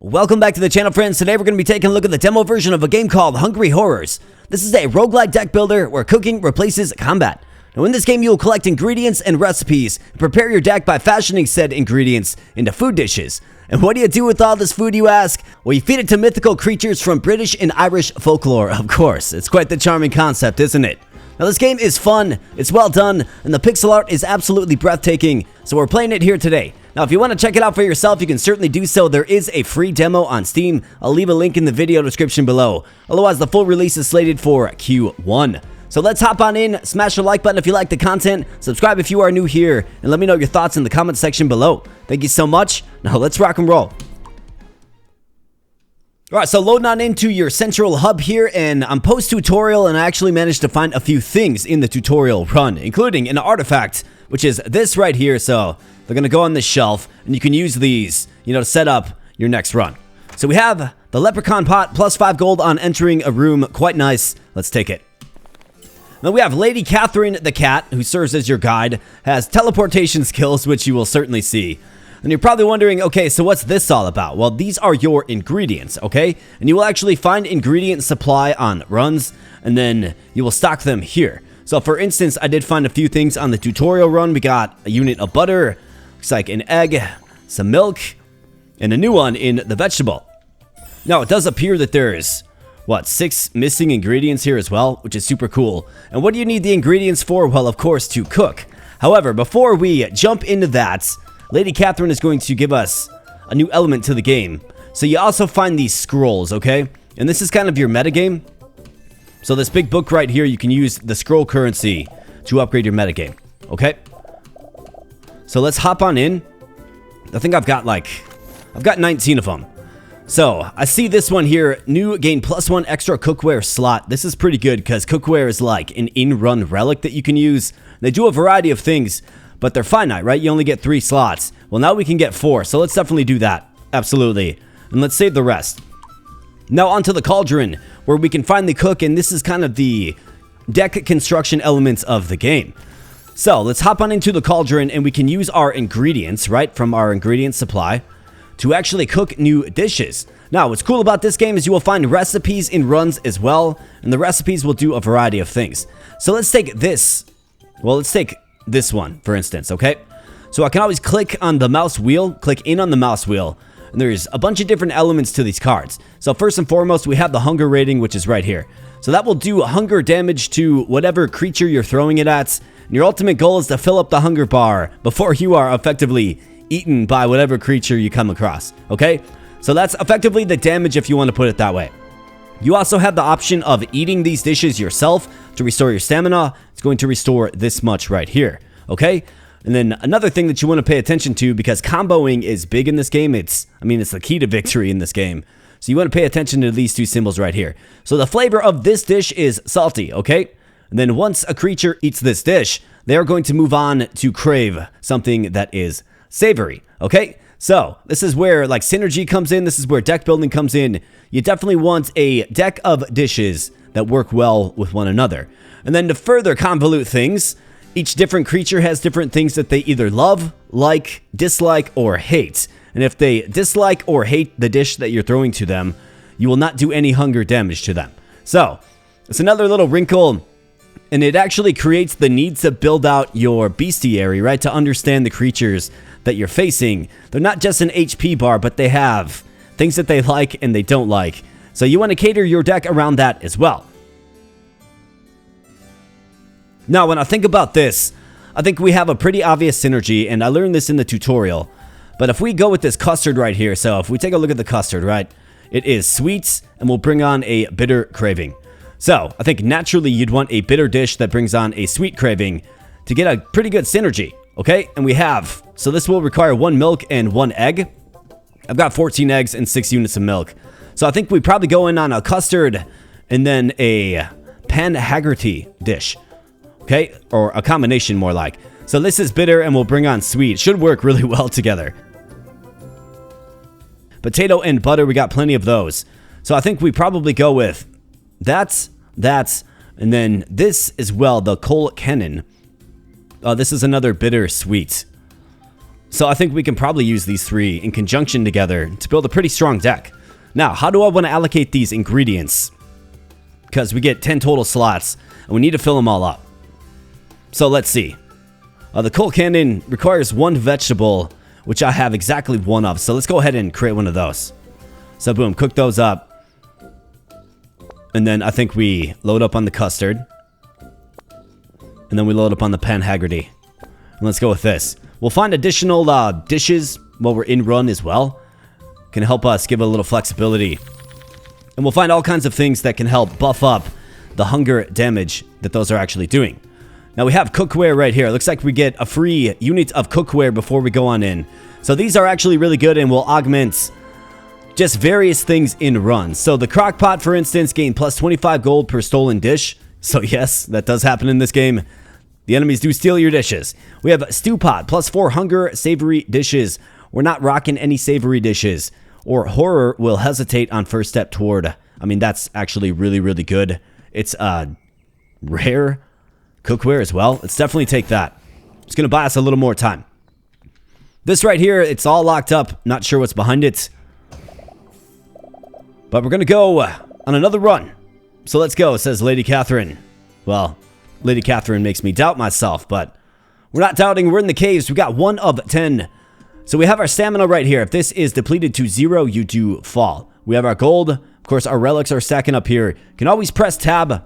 Welcome back to the channel, friends. Today we're going to be taking a look at the demo version of a game called Hungry Horrors. This is a roguelite deck builder where cooking replaces combat. Now in this game you'll collect ingredients and recipes and prepare your deck by fashioning said ingredients into food dishes. And what do you do with all this food, you ask? Well, you feed it to mythical creatures from British and Irish folklore, of course. It's quite the charming concept, isn't it? Now this game is fun, it's well done, and the pixel art is absolutely breathtaking, so we're playing it here today. Now if you want to check it out for yourself, you can certainly do so. There is a free demo on Steam. I'll leave a link in the video description below. Otherwise, the full release is slated for Q1. So let's hop on in, smash the like button if you like the content, subscribe if you are new here, and let me know your thoughts in the comment section below. Thank you so much. Now let's rock and roll. Alright, so loading on into your central hub here, and I'm post-tutorial, and I actually managed to find a few things in the tutorial run, including an artifact, which is this right here. So they're going to go on this shelf, and you can use these, to set up your next run. So we have the leprechaun pot, plus 5 gold on entering a room. Quite nice. Let's take it. Then we have Lady Catherine the cat, who serves as your guide, has teleportation skills, which you will certainly see. And you're probably wondering, okay, so what's this all about? Well, these are your ingredients, okay? And you will actually find ingredient supply on runs, and then you will stock them here. So for instance, I did find a few things on the tutorial run. We got a unit of butter, looks like an egg, some milk, and a new one in the vegetable. Now, it does appear that there's, 6 missing ingredients here as well, which is super cool. And what do you need the ingredients for? Well, of course, to cook. However, before we jump into that, Lady Catherine is going to give us a new element to the game. So you also find these scrolls, okay? And this is kind of your metagame. So this big book right here, you can use the scroll currency to upgrade your metagame, okay? So let's hop on in. I think I've got 19 of them. So I see this one here, new gain +1 extra cookware slot. This is pretty good because cookware is like an in-run relic that you can use. They do a variety of things, but they're finite, right? You only get 3 slots. Well, now we can get 4, so let's definitely do that. Absolutely. And let's save the rest. Now onto the cauldron, where we can finally cook, and this is kind of the deck construction elements of the game. So let's hop on into the cauldron, and we can use our ingredients, right, from our ingredient supply to actually cook new dishes. Now, what's cool about this game is you will find recipes in runs as well, and the recipes will do a variety of things. So let's take this. Well, let's take this one, for instance, okay? So I can always click on the mouse wheel, click in on the mouse wheel, and there's a bunch of different elements to these cards. So first and foremost, we have the hunger rating, which is right here. So that will do hunger damage to whatever creature you're throwing it at. And your ultimate goal is to fill up the hunger bar before you are effectively eaten by whatever creature you come across, okay? So that's effectively the damage if you want to put it that way. You also have the option of eating these dishes yourself to restore your stamina. It's going to restore this much right here, okay? And then another thing that you want to pay attention to, because comboing is big in this game, it's the key to victory in this game. So you want to pay attention to these 2 symbols right here. So the flavor of this dish is salty, okay? And then once a creature eats this dish, they are going to move on to crave something that is savory, okay? So this is where synergy comes in. This is where deck building comes in. You definitely want a deck of dishes that work well with one another. And then to further convolute things, each different creature has different things that they either love, like, dislike, or hate. And if they dislike or hate the dish that you're throwing to them, you will not do any hunger damage to them. So it's another little wrinkle, and it actually creates the need to build out your bestiary, right? To understand the creatures that you're facing. They're not just an HP bar, but they have things that they like and they don't like. So you want to cater your deck around that as well. Now, when I think about this, I think we have a pretty obvious synergy, and I learned this in the tutorial. But if we go with this custard right here, so if we take a look at the custard, right? It is sweet, and we'll bring on a bitter craving. So I think naturally you'd want a bitter dish that brings on a sweet craving to get a pretty good synergy, okay? And we have, so this will require 1 milk and 1 egg. I've got 14 eggs and 6 units of milk. So I think we probably go in on a custard and then a pan Haggerty dish, okay? Or a combination more like. So this is bitter and we'll bring on sweet. Should work really well together. Potato and butter, we got plenty of those. So I think we probably go with that, and then this as well, the Cole Cannon. This is another bitter sweet. So I think we can probably use these 3 in conjunction together to build a pretty strong deck. Now, how do I want to allocate these ingredients? Because we get 10 total slots, and we need to fill them all up. So let's see. The coal cannon requires 1 vegetable, which I have exactly 1 of. So let's go ahead and create 1 of those. So boom, cook those up. And then I think we load up on the custard. And then we load up on the Pan Haggerty. And let's go with this. We'll find additional dishes while we're in run as well. Can help us give a little flexibility. And we'll find all kinds of things that can help buff up the hunger damage that those are actually doing. Now we have cookware right here. It looks like we get a free unit of cookware before we go on in. So these are actually really good and will augment just various things in run. So the crock pot, for instance, gain plus 25 gold per stolen dish. So yes, that does happen in this game. The enemies do steal your dishes. We have stew pot, plus 4 hunger savory dishes. We're not rocking any savory dishes. Or horror will hesitate on first step toward. I mean, that's actually really, really good. It's rare cookware as well. Let's definitely take that. It's going to buy us a little more time. This right here, it's all locked up. Not sure what's behind it. But we're going to go on another run. So let's go, says Lady Catherine. Well, Lady Catherine makes me doubt myself, but we're not doubting. We're in the caves. We got 1 of 10. So we have our stamina right here. If this is depleted to 0, you do fall. We have our gold. Of course, our relics are stacking up here. You can always press tab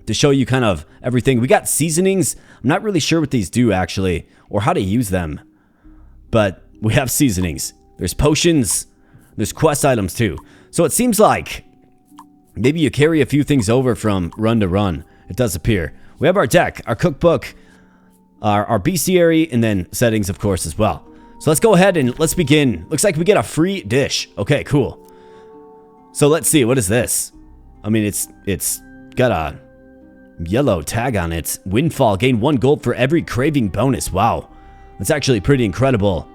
to show you kind of everything. We got seasonings. I'm not really sure what these do, actually, or how to use them. But we have seasonings. There's potions. There's quest items, too. So it seems like maybe you carry a few things over from run to run. It does appear. We have our deck, our cookbook, our bestiary, and then settings, of course, as well. So let's go ahead and let's begin. Looks like we get a free dish. Okay, cool. So let's see. What is this? I mean, it's got a yellow tag on it. Windfall. Gain 1 gold for every craving bonus. Wow. That's actually pretty incredible.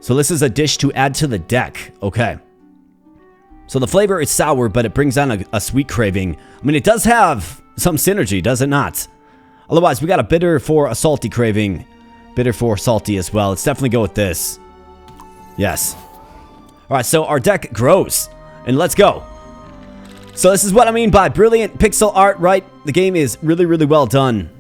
So this is a dish to add to the deck. Okay. So the flavor is sour, but it brings on a sweet craving. I mean, it does have some synergy, does it not? Otherwise, we got a bitter for a salty craving. Bitter for salty as well. Let's definitely go with this. Yes. All right, so our deck grows. And let's go. So this is what I mean by brilliant pixel art, right? The game is really, really well done.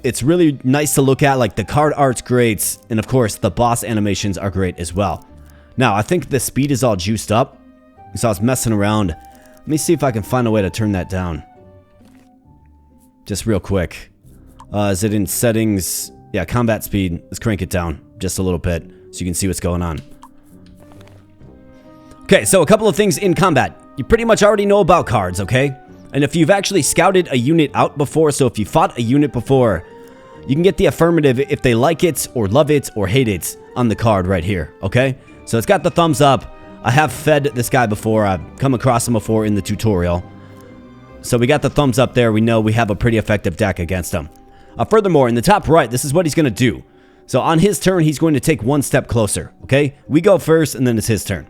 It's really nice to look at. Like, the card art's great. And, of course, the boss animations are great as well. Now, I think the speed is all juiced up. So I was messing around. Let me see if I can find a way to turn that down. Just real quick. Is it in settings? Yeah, combat speed. Let's crank it down just a little bit so you can see what's going on. Okay, so a couple of things in combat. You pretty much already know about cards, okay? And if you've actually scouted a unit out before, so if you fought a unit before, you can get the affirmative if they like it or love it or hate it on the card right here, okay? So it's got the thumbs up. I have fed this guy before. I've come across him before in the tutorial. So we got the thumbs up there. We know we have a pretty effective deck against him. Furthermore, in the top right, this is what he's going to do. So on his turn, he's going to take 1 step closer, okay? We go first, and then it's his turn.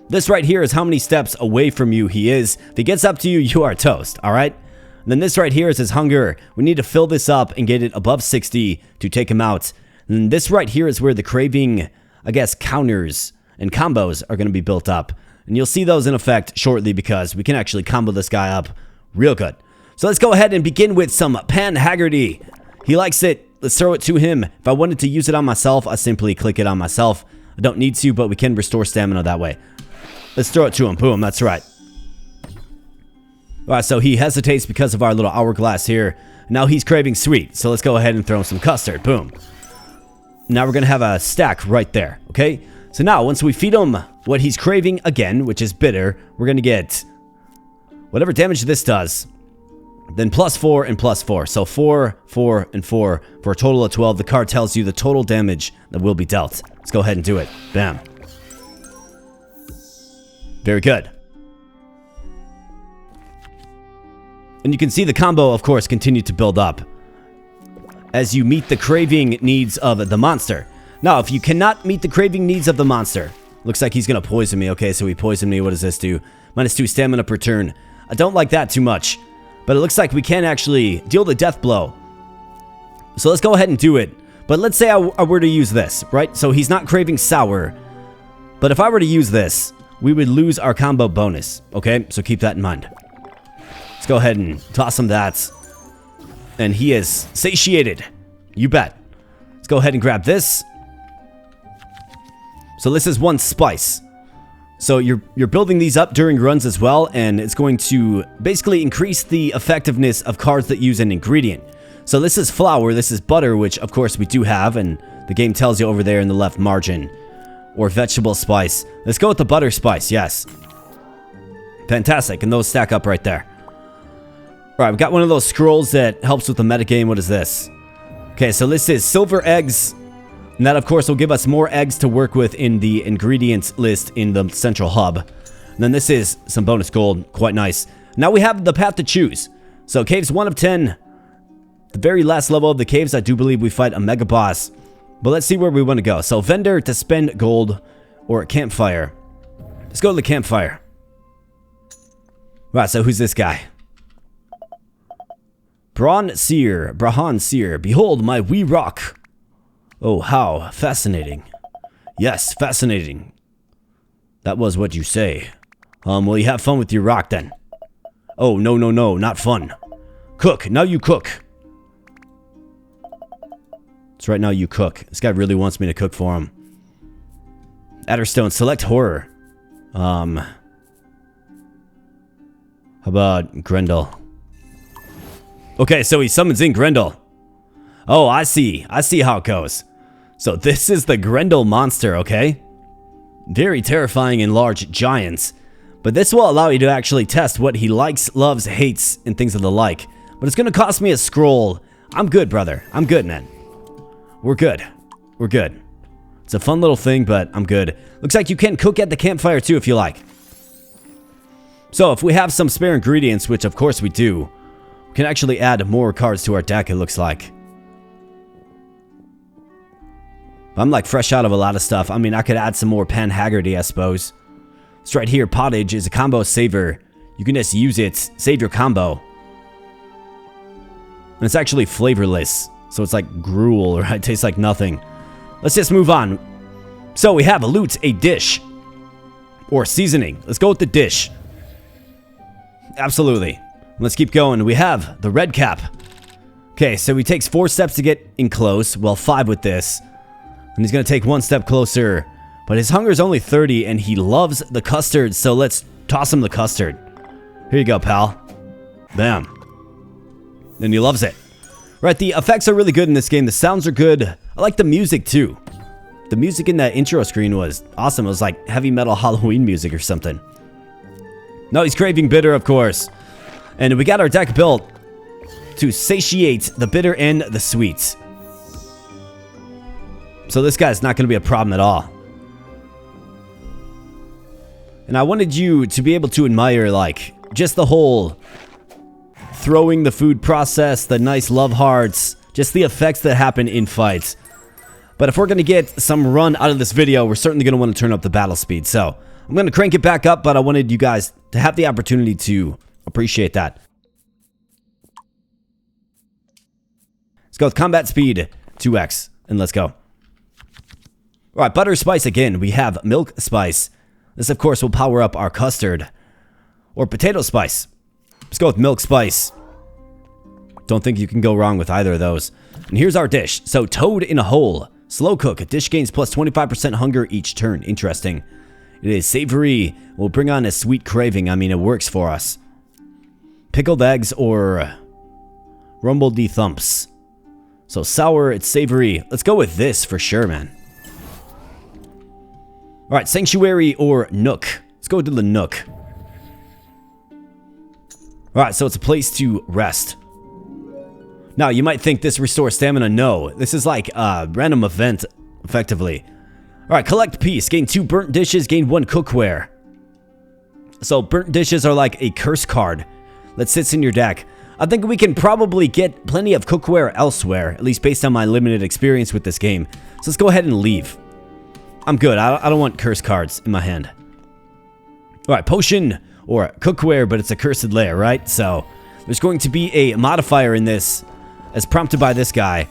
This right here is how many steps away from you he is. If he gets up to you, you are toast, all right? And then this right here is his hunger. We need to fill this up and get it above 60 to take him out. And this right here is where the craving, I guess, counters and combos are going to be built up. And you'll see those in effect shortly because we can actually combo this guy up real good. So let's go ahead and begin with some Pan Haggerty. He likes it. Let's throw it to him. If I wanted to use it on myself, I simply click it on myself. I don't need to, but we can restore stamina that way. Let's throw it to him. Boom, that's right. Alright, so he hesitates because of our little hourglass here. Now he's craving sweet, so let's go ahead and throw him some custard. Boom. Now we're going to have a stack right there, okay? So now, once we feed him what he's craving again, which is bitter, we're going to get whatever damage this does, then +4 and +4. So 4, 4, and 4 for a total of 12. The card tells you the total damage that will be dealt. Let's go ahead and do it. Bam. Very good. And you can see the combo, of course, continue to build up as you meet the craving needs of the monster. Now, if you cannot meet the craving needs of the monster, looks like he's going to poison me. Okay, so he poisoned me. What does this do? -2 stamina per turn. I don't like that too much, but it looks like we can actually deal the death blow. So let's go ahead and do it. But let's say I were to use this, right? So he's not craving sour. But if I were to use this, we would lose our combo bonus. Okay, so keep that in mind. Let's go ahead and toss him that. And he is satiated. You bet. Let's go ahead and grab this. So this is 1 spice. So you're building these up during runs as well, and it's going to basically increase the effectiveness of cards that use an ingredient. So this is flour, this is butter, which of course we do have, and the game tells you over there in the left margin. Or vegetable spice. Let's go with the butter spice, yes. Fantastic, and those stack up right there. Alright, we've got one of those scrolls that helps with the metagame. What is this? Okay, so this is silver eggs. And that, of course, will give us more eggs to work with in the ingredients list in the central hub. And then this is some bonus gold. Quite nice. Now we have the path to choose. So caves 1 of 10. The very last level of the caves, I do believe we fight a mega boss. But let's see where we want to go. So vendor to spend gold or campfire. Let's go to the campfire. Right, so who's this guy? Brahan Seer. Behold my wee rock. Oh, how fascinating. Yes, fascinating. That was what you say. Well, you have fun with your rock then. Oh, no, not fun. Cook, now you cook. So right now you cook. This guy really wants me to cook for him. Adderstone, select horror. How about Grendel? Okay, so he summons in Grendel. Oh, I see how it goes. So this is the Grendel monster, okay? Very terrifying and large giants. But this will allow you to actually test what he likes, loves, hates, and things of the like. But it's going to cost me a scroll. I'm good, brother. I'm good, man. We're good. We're good. It's a fun little thing, but I'm good. Looks like you can cook at the campfire too if you like. So if we have some spare ingredients, which of course we do, we can actually add more cards to our deck, it looks like. I'm like fresh out of a lot of stuff. I mean, I could add some more Pan Haggerty, I suppose. It's right here. Pottage is a combo saver. You can just use it, save your combo. And it's actually flavorless. So it's like gruel, right? It tastes like nothing. Let's just move on. So we have a loot, a dish. Or seasoning. Let's go with the dish. Absolutely. Let's keep going. We have the red cap. Okay, so he takes 4 steps to get in close. Well, 5 with this. And he's going to take 1 step closer. But his hunger is only 30, and he loves the custard. So let's toss him the custard. Here you go, pal. Bam. And he loves it. Right, the effects are really good in this game. The sounds are good. I like the music, too. The music in that intro screen was awesome. It was like heavy metal Halloween music or something. No, he's craving bitter, of course. And we got our deck built to satiate the bitter and the sweet. So this guy's not going to be a problem at all. And I wanted you to be able to admire, like, just the whole throwing the food process, the nice love hearts, just the effects that happen in fights. But if we're going to get some run out of this video, we're certainly going to want to turn up the battle speed. So I'm going to crank it back up, but I wanted you guys to have the opportunity to appreciate that. Let's go with combat speed 2x, and let's go. All right, butter spice again. We have milk spice. This, of course, will power up our custard. Or potato spice. Let's go with milk spice. Don't think you can go wrong with either of those. And here's our dish. So, toad in a hole. Slow cook. A dish gains plus 25% hunger each turn. Interesting. It is savory. We'll bring on a sweet craving. I mean, it works for us. Pickled eggs or rumble de thumps. So, sour, it's savory. Let's go with this for sure, man. All right, sanctuary or nook. Let's go to the nook. All right, so it's a place to rest. Now, you might think this restores stamina. No, this is like a random event, effectively. All right, collect piece. Gain 2 burnt dishes, gain 1 cookware. So burnt dishes are like a curse card that sits in your deck. I think we can probably get plenty of cookware elsewhere, at least based on my limited experience with this game. So let's go ahead and leave. I'm good. I don't want curse cards in my hand. All right, potion or cookware, but it's a cursed lair, right? So there's going to be a modifier in this as prompted by this guy.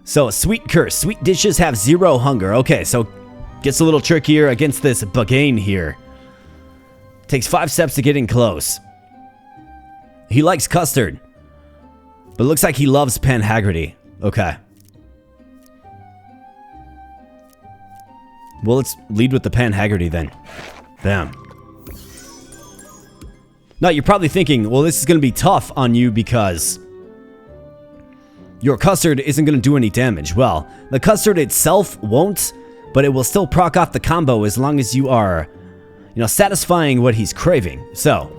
So, sweet curse. Sweet dishes have 0 hunger. Okay, so gets a little trickier against this Bagain here. Takes 5 steps to get in close. He likes custard. But looks like he loves Pan Haggerty. Okay. Well, let's lead with the Pan Haggerty then. Bam. Now, you're probably thinking, well, this is going to be tough on you because your custard isn't going to do any damage. Well, the custard itself won't, but it will still proc off the combo as long as you are, satisfying what he's craving. So,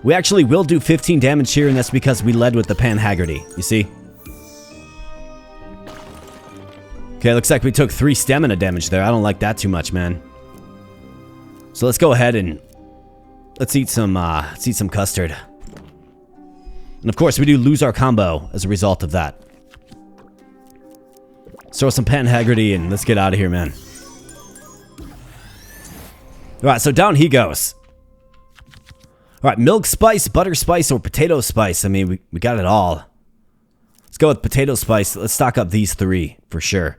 we actually will do 15 damage here, and that's because we led with the Pan Haggerty, you see? Okay, looks like we took 3 stamina damage there. I don't like that too much, man. So let's go ahead and let's eat some custard. And of course, we do lose our combo as a result of that. Let's throw some Pan Haggerty and let's get out of here, man. Alright, so down he goes. Alright, milk spice, butter spice, or potato spice. I mean, we got it all. Let's go with potato spice. Let's stock up these 3 for sure.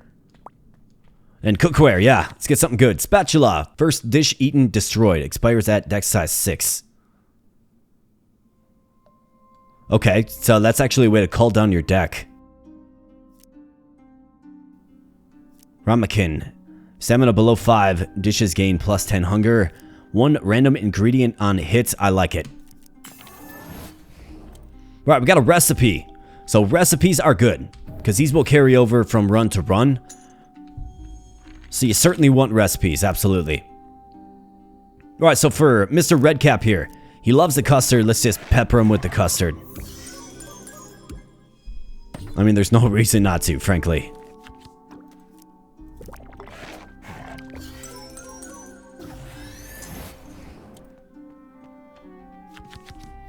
And cookware, yeah. Let's get something good. Spatula. First dish eaten, destroyed. Expires at deck size 6. Okay, so that's actually a way to cull down your deck. Ramekin. Stamina below 5. Dishes gain plus 10 hunger. 1 random ingredient on hits. I like it. Right, we got a recipe. So recipes are good, because these will carry over from run to run. So you certainly want recipes, absolutely. Alright, so for Mr. Redcap here, he loves the custard. Let's just pepper him with the custard. I mean, there's no reason not to, frankly.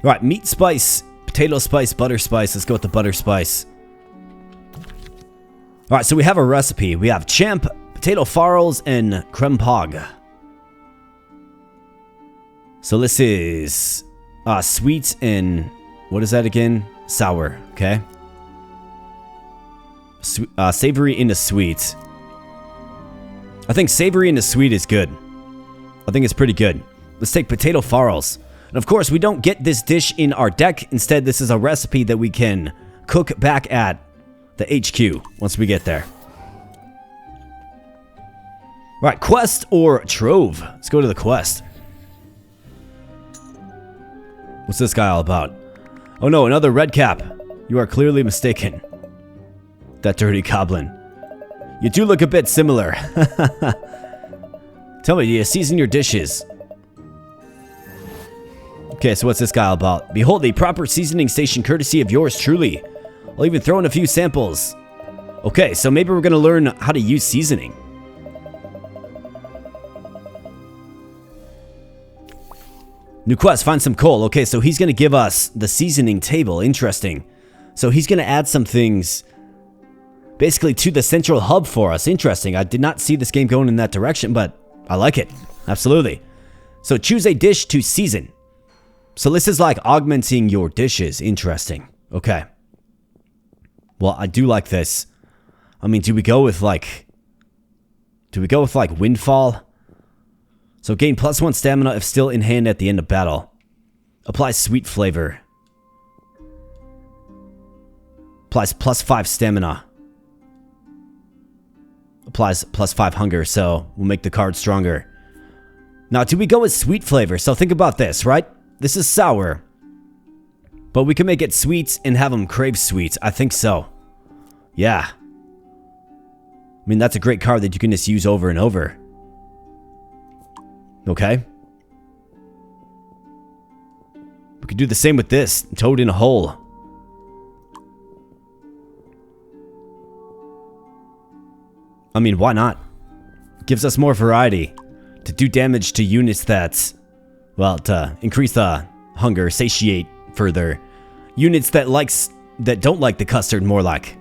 Alright, meat spice, potato spice, butter spice. Let's go with the butter spice. Alright, so we have a recipe. We have champ, potato farls, and creme pog. So this is sweet and what is that again? Sour, okay? Savory into sweet. I think savory into sweet is good. I think it's pretty good. Let's take potato farls. And of course, we don't get this dish in our deck. Instead, this is a recipe that we can cook back at the HQ once we get there. Alright, quest or trove? Let's go to the quest. What's this guy all about? Oh no, another red cap. You are clearly mistaken. That dirty goblin. You do look a bit similar. Tell me, do you season your dishes? Okay, so what's this guy all about? Behold, a proper seasoning station courtesy of yours truly. I'll even throw in a few samples. Okay, so maybe we're going to learn how to use seasoning. New quest, find some coal. Okay, so he's going to give us the seasoning table. Interesting. So he's going to add some things basically to the central hub for us. Interesting. I did not see this game going in that direction, but I like it. Absolutely. So choose a dish to season. So this is like augmenting your dishes. Interesting. Okay. Well, I do like this. I mean, do we go with like Windfall? So gain +1 stamina if still in hand at the end of battle. Applies sweet flavor. Applies +5 stamina. Applies +5 hunger, so we'll make the card stronger. Now, do we go with sweet flavor? So think about this, right? This is sour. But we can make it sweet and have them crave sweets. I think so. Yeah. I mean, that's a great card that you can just use over and over. Okay. We could do the same with this. Toad in a hole. I mean, why not? Gives us more variety to do damage to units that, well, to increase the hunger, satiate further. Units that don't like the custard more like.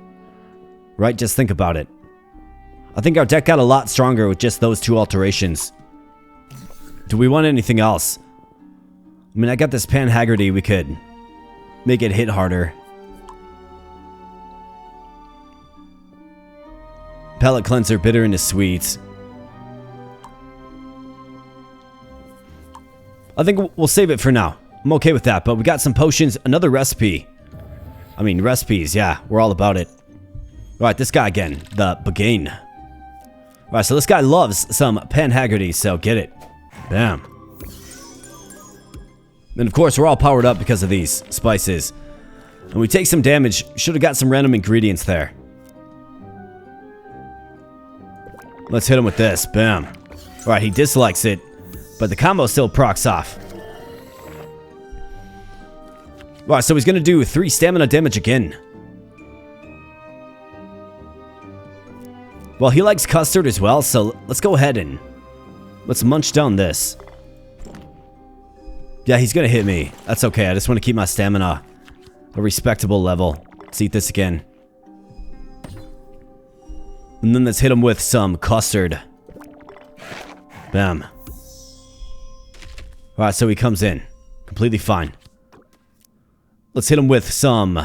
Right? Just think about it. I think our deck got a lot stronger with just those 2 alterations. Do we want anything else? I mean, I got this Pan Haggerty. We could make it hit harder. Palate cleanser, bitter into sweet. I think we'll save it for now. I'm okay with that, but we got some potions, another recipe. I mean, recipes, yeah, we're all about it. Alright, this guy again, the Bagain. Alright, so this guy loves some Pan-Haggerty, so get it. Bam. And of course, we're all powered up because of these spices. And we take some damage. Should have got some random ingredients there. Let's hit him with this. Bam. Alright, he dislikes it, but the combo still procs off. Alright, so he's going to do 3 stamina damage again. Well, he likes custard as well, so let's go ahead and let's munch down this. Yeah, he's going to hit me. That's okay. I just want to keep my stamina a respectable level. Let's eat this again. And then let's hit him with some custard. Bam. Alright, so he comes in. Completely fine. Let's hit him with some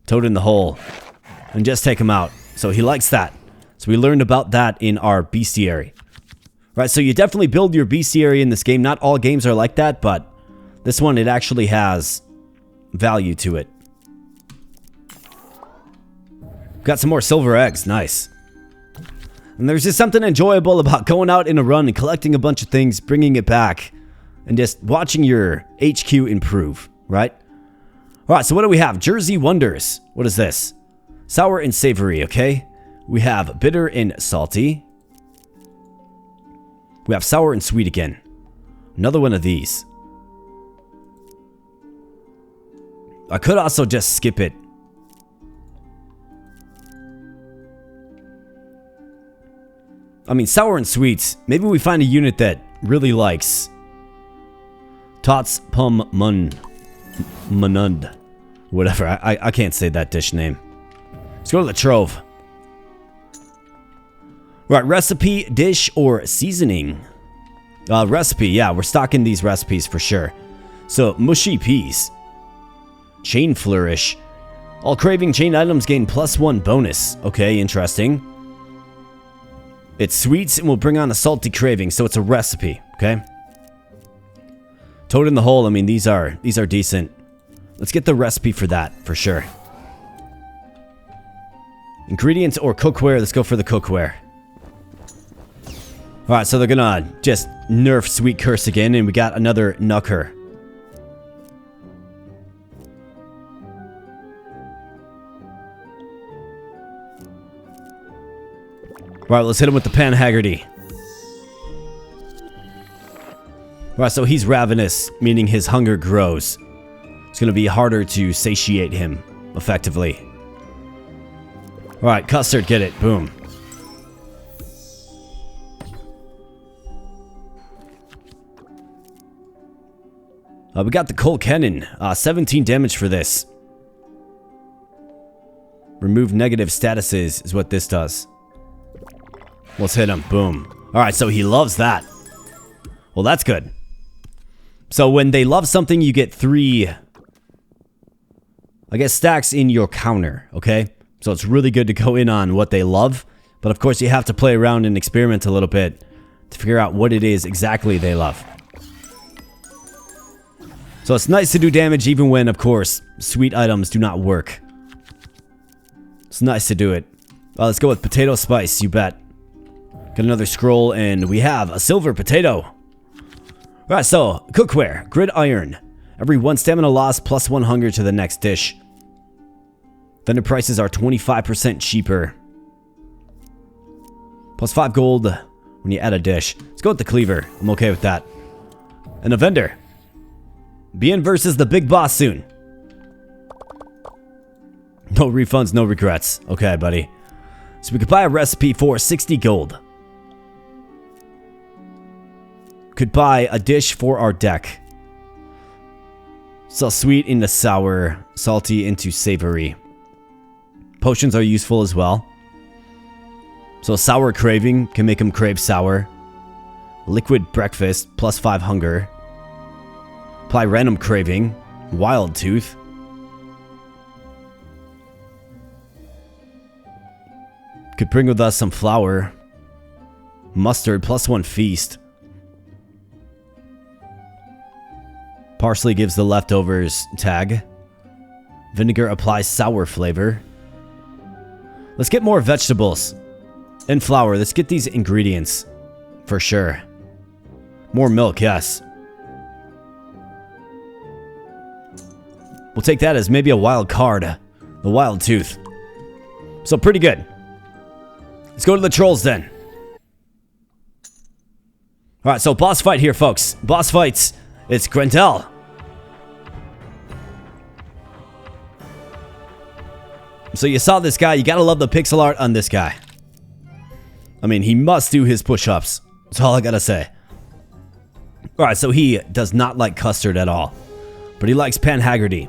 Toad in the Hole. And just take him out. So he likes that. So we learned about that in our bestiary. Right, so you definitely build your bestiary in this game. Not all games are like that, but this one, it actually has value to it. Got some more silver eggs. Nice. And there's just something enjoyable about going out in a run and collecting a bunch of things, bringing it back, and just watching your HQ improve, right? Alright, so what do we have? Jersey Wonders. What is this? Sour and savory, okay? We have bitter and salty. We have sour and sweet again. Another one of these. I could also just skip it. I mean, sour and sweets. Maybe we find a unit that really likes Tots Pum Munund. Whatever. I can't say that dish name. Let's go to the Trove. Right, recipe, dish, or seasoning. Recipe, yeah, we're stocking these recipes for sure. So, mushy peas. Chain flourish. All craving chain items gain +1 bonus. Okay, interesting. It's sweets and will bring on a salty craving, so it's a recipe, okay? Toad in the Hole, I mean, these are decent. Let's get the recipe for that, for sure. Ingredients or cookware, let's go for the cookware. Alright, so they're gonna just nerf Sweet Curse again, and we got another Nucker. Alright, let's hit him with the Pan-Haggerty. Alright, so he's ravenous, meaning his hunger grows. It's gonna be harder to satiate him effectively. Alright, custard, get it. Boom. We got the Coal Cannon. 17 damage for this. Remove negative statuses is what this does. Let's hit him. Boom. Alright, so he loves that. Well, that's good. So when they love something, you get 3, I guess, stacks in your counter, okay? So it's really good to go in on what they love. But of course, you have to play around and experiment a little bit to figure out what it is exactly they love. So it's nice to do damage even when, of course, sweet items do not work. It's nice to do it. Let's go with potato spice, you bet. Got another scroll, and we have a silver potato. Alright, so, cookware, gridiron. Every 1 stamina loss +1 hunger to the next dish. Vendor prices are 25% cheaper. +5 gold when you add a dish. Let's go with the cleaver. I'm okay with that. And a vendor. Bien versus the big boss soon. No refunds, no regrets. Okay, buddy. So we could buy a recipe for 60 gold. Could buy a dish for our deck. So sweet into sour, salty into savory. Potions are useful as well. So sour craving can make him crave sour. Liquid breakfast, +5 hunger. Apply random craving. Wild tooth. Could bring with us some flour. Mustard, +1 feast. Parsley gives the leftovers tag. Vinegar applies sour flavor. Let's get more vegetables. And flour. Let's get these ingredients. For sure. More milk, yes. We'll take that as maybe a wild card. The wild tooth. So pretty good. Let's go to the trolls then. Alright, so boss fight here, folks. Boss fights. It's Grendel. So you saw this guy. You gotta love the pixel art on this guy. I mean, he must do his push-ups. That's all I gotta say. Alright, so he does not like custard at all. But he likes Pan Haggerty.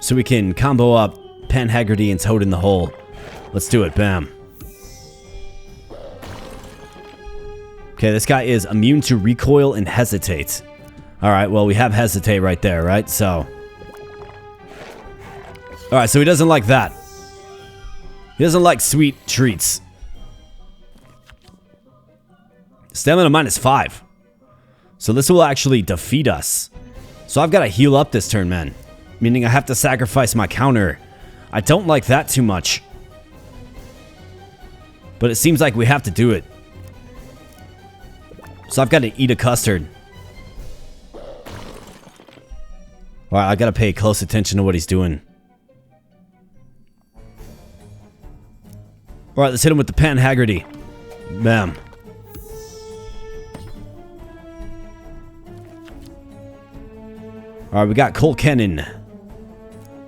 So we can combo up Pan Haggerty and Toad in the Hole. Let's do it. Bam. Okay, this guy is immune to recoil and hesitate. Alright, well, we have hesitate right there, right? So. Alright, so he doesn't like that. He doesn't like sweet treats. Stamina -5. So this will actually defeat us. So I've got to heal up this turn, man. Meaning I have to sacrifice my counter. I don't like that too much. But it seems like we have to do it. So I've got to eat a custard. Alright, I gotta pay close attention to what he's doing. Alright, let's hit him with the Pan Haggerty. Bam. Alright, we got Cole Kennan.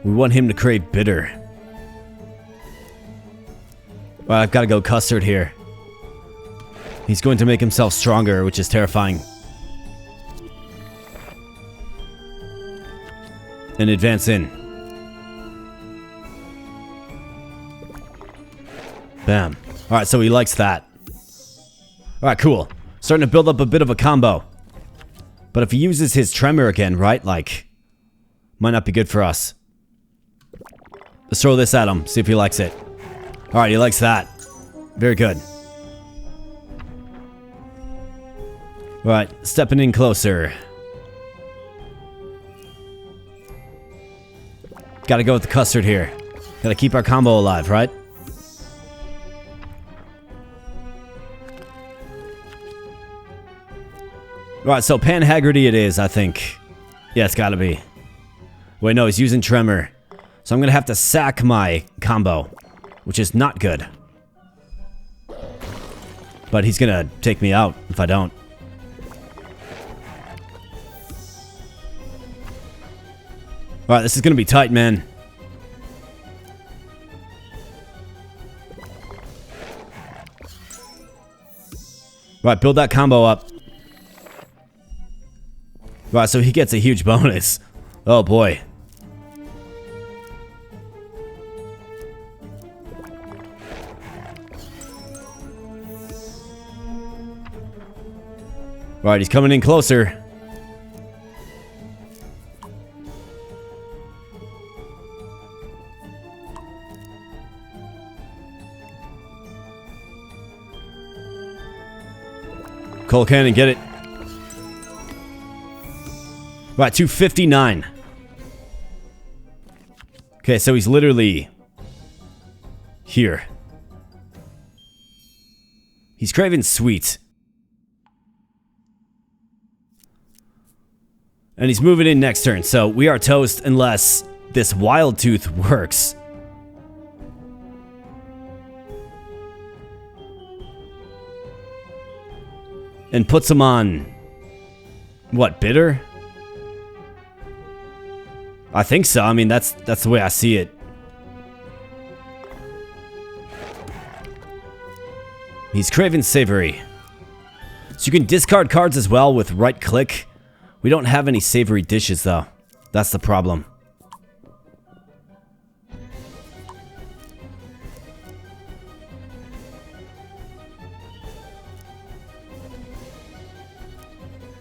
We want him to crave bitter. Alright, I've gotta go custard here. He's going to make himself stronger, which is terrifying. And advance in. Bam. Alright, so he likes that. Alright, cool. Starting to build up a bit of a combo. But if he uses his tremor again, right? Like, might not be good for us. Let's throw this at him, see if he likes it. Alright, he likes that. Very good. Alright, stepping in closer. Gotta go with the custard here. Gotta keep our combo alive, right? Alright, so Pan Haggerty it is, I think. Yeah, it's gotta be. Wait, no, he's using Tremor. So I'm gonna have to sack my combo, which is not good. But he's gonna take me out if I don't. Alright, this is gonna be tight, man. Right, build that combo up. Right, so he gets a huge bonus. Oh boy. Right, he's coming in closer. Cole Cannon, get it. Right, 259. Okay, so he's literally here. He's craving sweet. And he's moving in next turn, so we are toast unless this wild tooth works. And puts him on... what, bitter? I think so. I mean, that's the way I see it. He's craving savory. So you can discard cards as well with right click. We don't have any savory dishes though. That's the problem.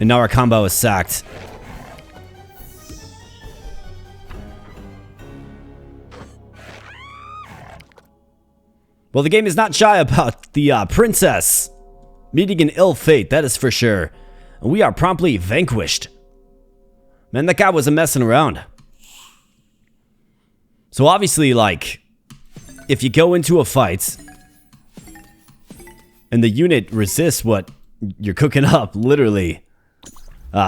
And now our combo is sacked. Well, the game is not shy about the princess meeting an ill fate, that is for sure. And we are promptly vanquished. Man, that guy wasn't messing around. So obviously, like, if you go into a fight and the unit resists what you're cooking up, literally,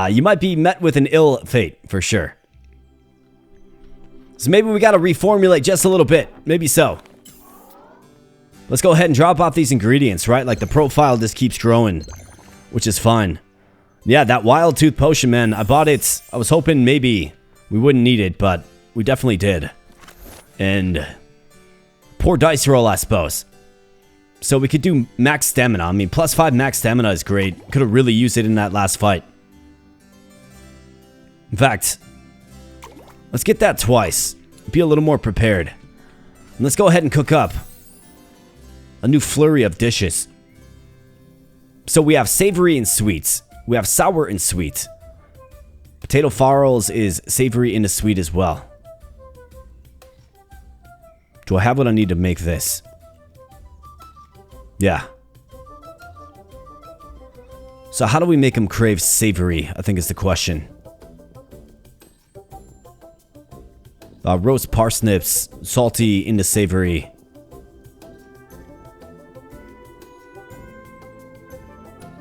you might be met with an ill fate, for sure. So maybe we gotta reformulate just a little bit. Maybe so. Let's go ahead and drop off these ingredients, right? Like, the profile just keeps growing, which is fine. Yeah, that wild tooth potion, man. I bought it. I was hoping maybe we wouldn't need it, but we definitely did. And poor dice roll, I suppose. So we could do max stamina. I mean, +5 max stamina is great. Could have really used it in that last fight. In fact, let's get that twice. Be a little more prepared. And let's go ahead and cook up a new flurry of dishes. So we have savory and sweet. We have sour and sweet. Potato farls is savory and sweet as well. Do I have what I need to make this? Yeah. So how do we make them crave savory, I think is the question. Roast parsnips, salty into savory.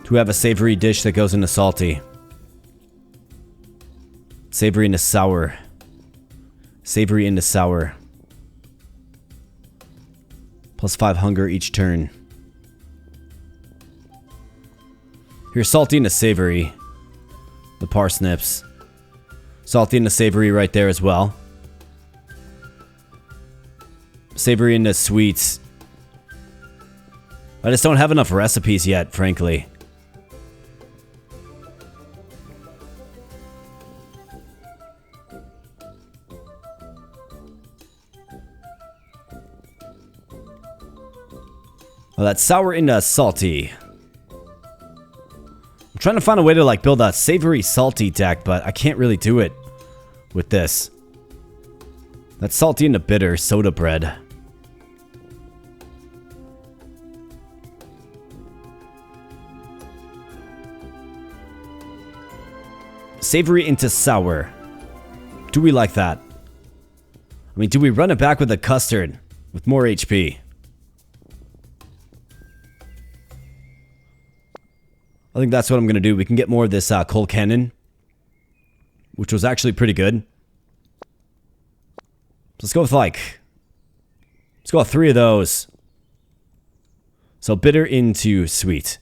Do we have a savory dish that goes into salty? Savory into sour. Savory into sour. +5 hunger each turn. Here's salty into savory. The parsnips. Salty into savory right there as well. Savory into sweets. I just don't have enough recipes yet, frankly. Well, that's sour into salty. I'm trying to find a way to like build a savory salty deck, but I can't really do it with this. That's salty into bitter soda bread. Savory into sour. Do we like that? I mean, do we run it back with a custard with more HP? I think that's what I'm going to do. We can get more of this coal cannon, which was actually pretty good. Let's go with let's go with 3 of those. So bitter into sweet.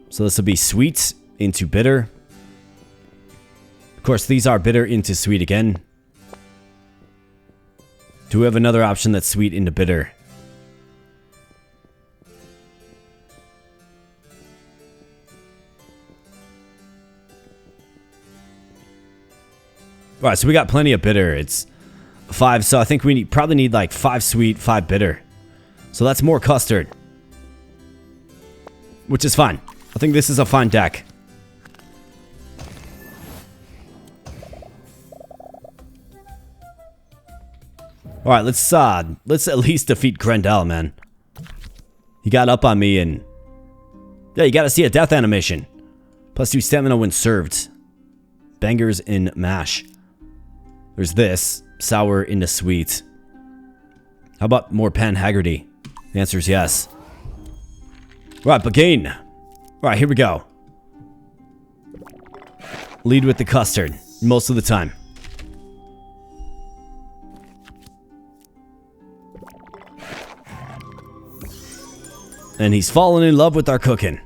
So this will be sweet into bitter. Of course, these are bitter into sweet again. Do we have another option that's sweet into bitter? Alright, so we got plenty of bitter. It's 5, so I think we probably need like 5 sweet, 5 bitter. So that's more custard. Which is fine. I think this is a fine deck. Alright, let's at least defeat Grendel, man. He got up on me and... Yeah, you gotta see a death animation. +2 stamina when served. Bangers in mash. There's this. Sour into sweet. How about more Pan Haggerty? The answer is yes. Alright, Bagain. Alright, here we go. Lead with the custard. Most of the time. And he's fallen in love with our cooking.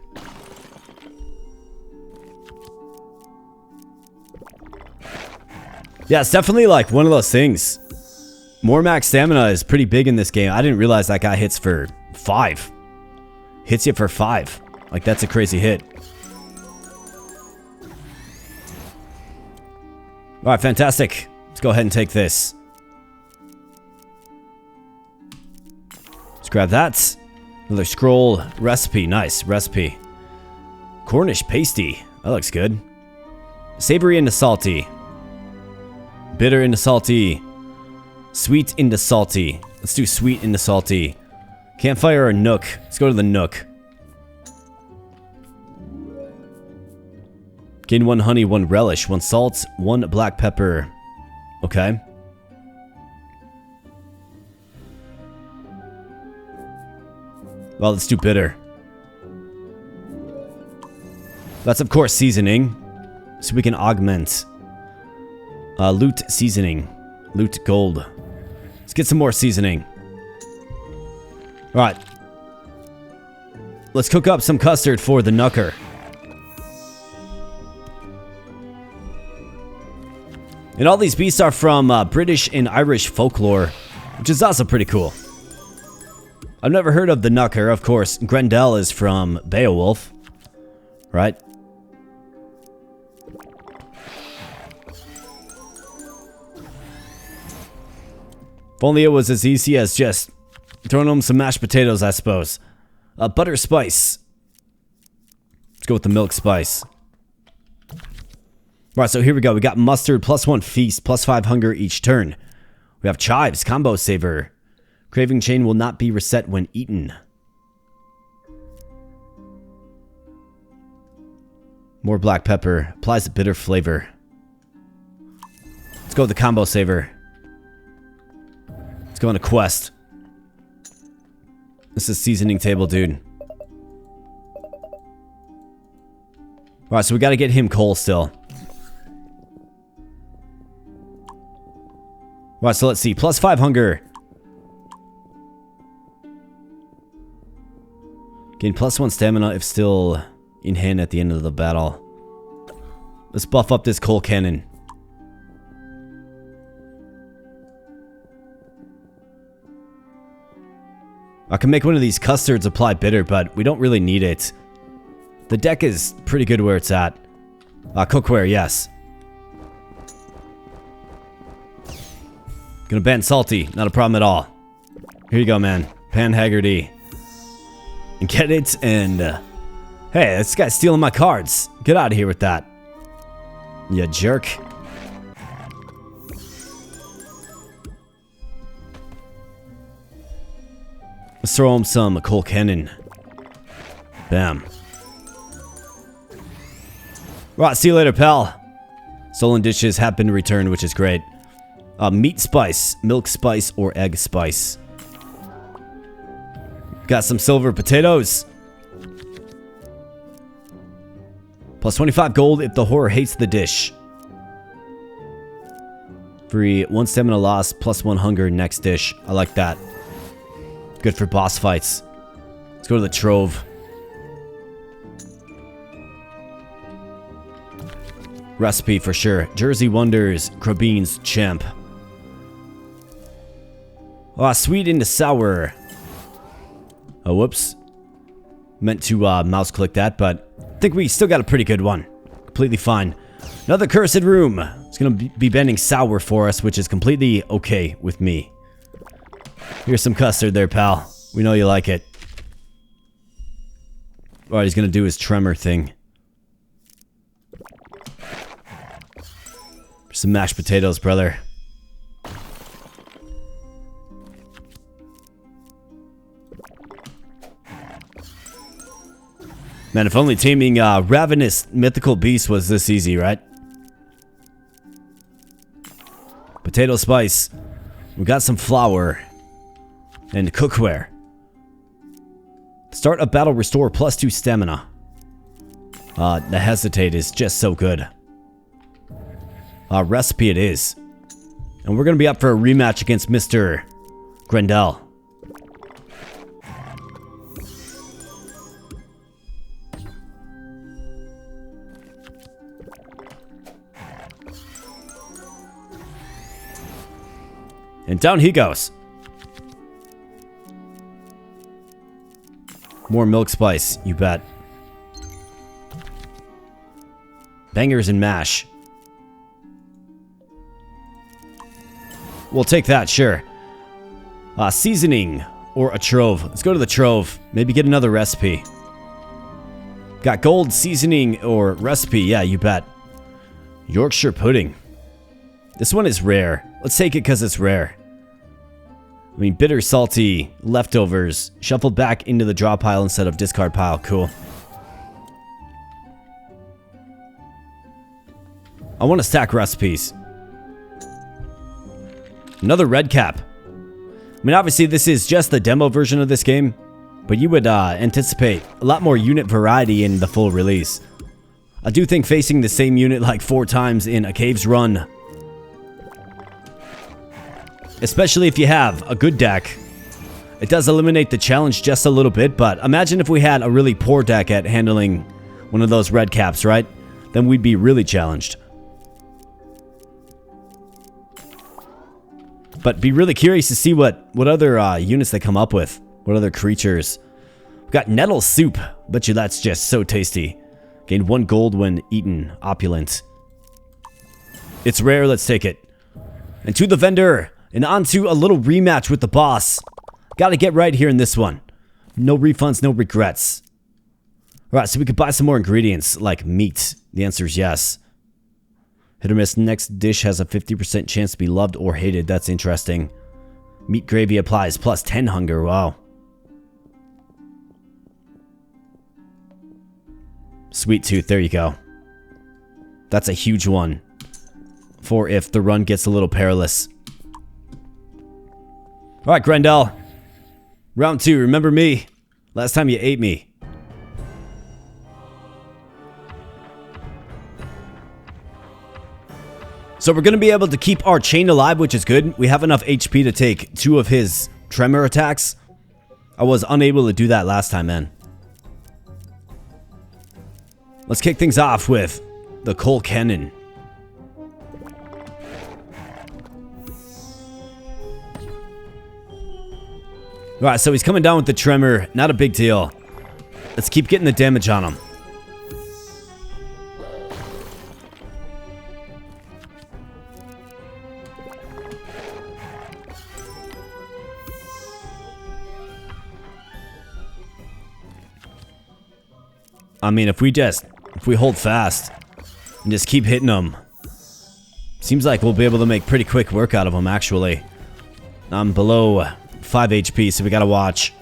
Yeah, it's definitely like one of those things. More max stamina is pretty big in this game. I didn't realize that guy hits for 5. Hits you for 5. Like, that's a crazy hit. Alright, fantastic. Let's go ahead and take this. Let's grab that. Another scroll recipe. Nice recipe. Cornish pasty. That looks good. Savory into salty. bitter into salty. Sweet into salty. Let's do sweet into salty. Campfire or nook? Let's go to the nook. Gain 1 honey, 1 relish, 1 salt, 1 black pepper. Okay. Well, let's do bitter. That's, of course, seasoning. So we can augment. Loot seasoning. Loot gold. Let's get some more seasoning. Alright. Let's cook up some custard for the knucker. And all these beasts are from British and Irish folklore, which is also pretty cool. I've never heard of the knucker, of course. Grendel is from Beowulf, right? If only it was as easy as just throwing them some mashed potatoes, I suppose. Butter spice. Let's go with the milk spice. Alright, so here we go. We got mustard, +1 feast, +5 hunger each turn. We have chives, combo saver. Craving chain will not be reset when eaten. More black pepper. Applies a bitter flavor. Let's go with the combo saver. Let's go on a quest. This is seasoning table, dude. Alright, so we gotta get him coal still. Alright, so let's see. +5 hunger. Gain +1 stamina if still in hand at the end of the battle. Let's buff up this coal cannon. I can make one of these custards apply bitter, but we don't really need it. The deck is pretty good where it's at. Cookware, yes. Gonna ban salty, not a problem at all. Here you go, man. Pan Haggerty. And get it, and... hey, this guy's stealing my cards. Get out of here with that. You jerk. Let's throw him some coal cannon. Bam. Right, see you later, pal. Stolen dishes have been returned, which is great. Meat spice, milk spice, or egg spice. Got some silver potatoes. +25 gold if the horror hates the dish. Free 1 stamina loss, +1 hunger next dish. I like that. Good for boss fights. Let's go to the trove. Recipe for sure. Jersey Wonders, Crabines, Champ. Sweet into sour. Oh, whoops. Meant to mouse click that, but I think we still got a pretty good one. Completely fine. Another cursed room. It's going to be bending sour for us, which is completely okay with me. Here's some custard there, pal. We know you like it. Alright, he's going to do his tremor thing. Some mashed potatoes, brother. Man, if only taming ravenous mythical beast was this easy, right? Potato spice. We got some flour. And cookware. Start a battle, restore +2 stamina. The hesitate is just so good. Recipe it is. And we're going to be up for a rematch against Mr. Grendel. And down he goes. More milk spice, you bet. Bangers and mash. We'll take that, sure. Seasoning or a trove. Let's go to the trove. Maybe get another recipe. Got gold, seasoning, or recipe. Yeah, you bet. Yorkshire pudding. This one is rare. Let's take it because it's rare. I mean, bitter, salty, leftovers, shuffled back into the draw pile instead of discard pile. Cool. I want to stack recipes. Another red cap. I mean, obviously, this is just the demo version of this game, but you would anticipate a lot more unit variety in the full release. I do think facing the same unit like 4 times in a caves run, especially if you have a good deck, it does eliminate the challenge just a little bit. But imagine if we had a really poor deck at handling one of those red caps, right? Then we'd be really challenged. But be really curious to see what other units they come up with. What other creatures. We've got nettle soup. Bet you that's just so tasty. Gained 1 gold when eaten. Opulent. It's rare. Let's take it. And to the vendor. And on to a little rematch with the boss. Gotta get right here in this one. No refunds, no regrets. Alright, so we could buy some more ingredients like meat. The answer is yes. Hit or miss. Next dish has a 50% chance to be loved or hated. That's interesting. Meat gravy applies plus 10 hunger. Wow. Sweet tooth. There you go. That's a huge one. For if the run gets a little perilous. Alright, Grendel. Round 2. Remember me? Last time you ate me. So we're going to be able to keep our chain alive, which is good. We have enough HP to take 2 of his tremor attacks. I was unable to do that last time, man. Let's kick things off with the coal cannon. Alright, so he's coming down with the tremor. Not a big deal. Let's keep getting the damage on him. I mean, if we hold fast and just keep hitting them, seems like we'll be able to make pretty quick work out of them, actually. I'm below 5 HP, so we gotta watch.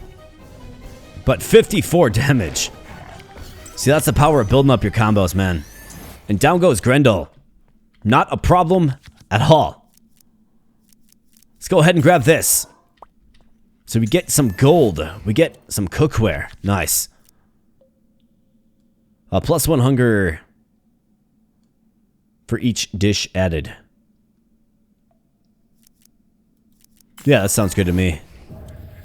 But 54 damage. See, that's the power of building up your combos, man. And down goes Grendel. Not a problem at all. Let's go ahead and grab this. So we get some gold. We get some cookware. Nice. Plus 1 hunger for each dish added. Yeah, that sounds good to me.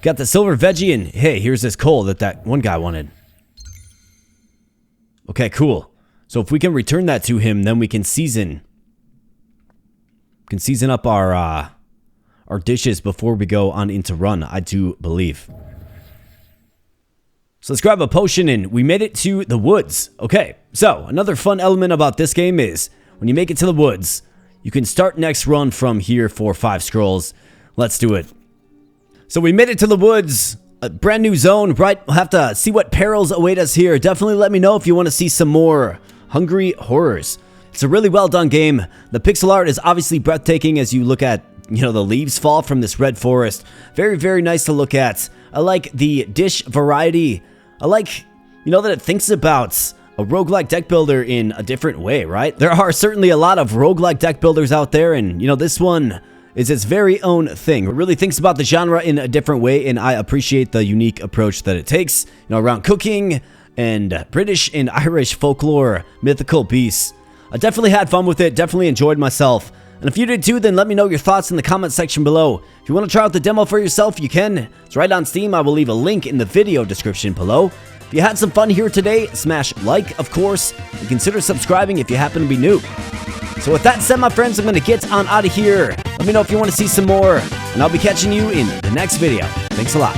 Got the silver veggie, and hey, here's this coal that one guy wanted. Okay, cool. So if we can return that to him, then we can season. Up our dishes before we go on into run, I do believe. So let's grab a potion, and we made it to the woods. Okay, so another fun element about this game is when you make it to the woods, you can start next run from here for 5 scrolls. Let's do it. So we made it to the woods, a brand new zone, right? We'll have to see what perils await us here. Definitely let me know if you want to see some more hungry horrors. It's a really well done game. The pixel art is obviously breathtaking as you look at, the leaves fall from this red forest. Very, very nice to look at. I like the dish variety. I like, that it thinks about a roguelike deck builder in a different way, right? There are certainly a lot of roguelike deck builders out there, and, this one is its very own thing. It really thinks about the genre in a different way, and I appreciate the unique approach that it takes, around cooking and British and Irish folklore, mythical beasts. I definitely had fun with it, definitely enjoyed myself. And if you did too, then let me know your thoughts in the comment section below. If you want to try out the demo for yourself, you can. It's right on Steam. I will leave a link in the video description below. If you had some fun here today, smash like, of course, and consider subscribing if you happen to be new. So with that said, my friends, I'm going to get on out of here. Let me know if you want to see some more, and I'll be catching you in the next video. Thanks a lot.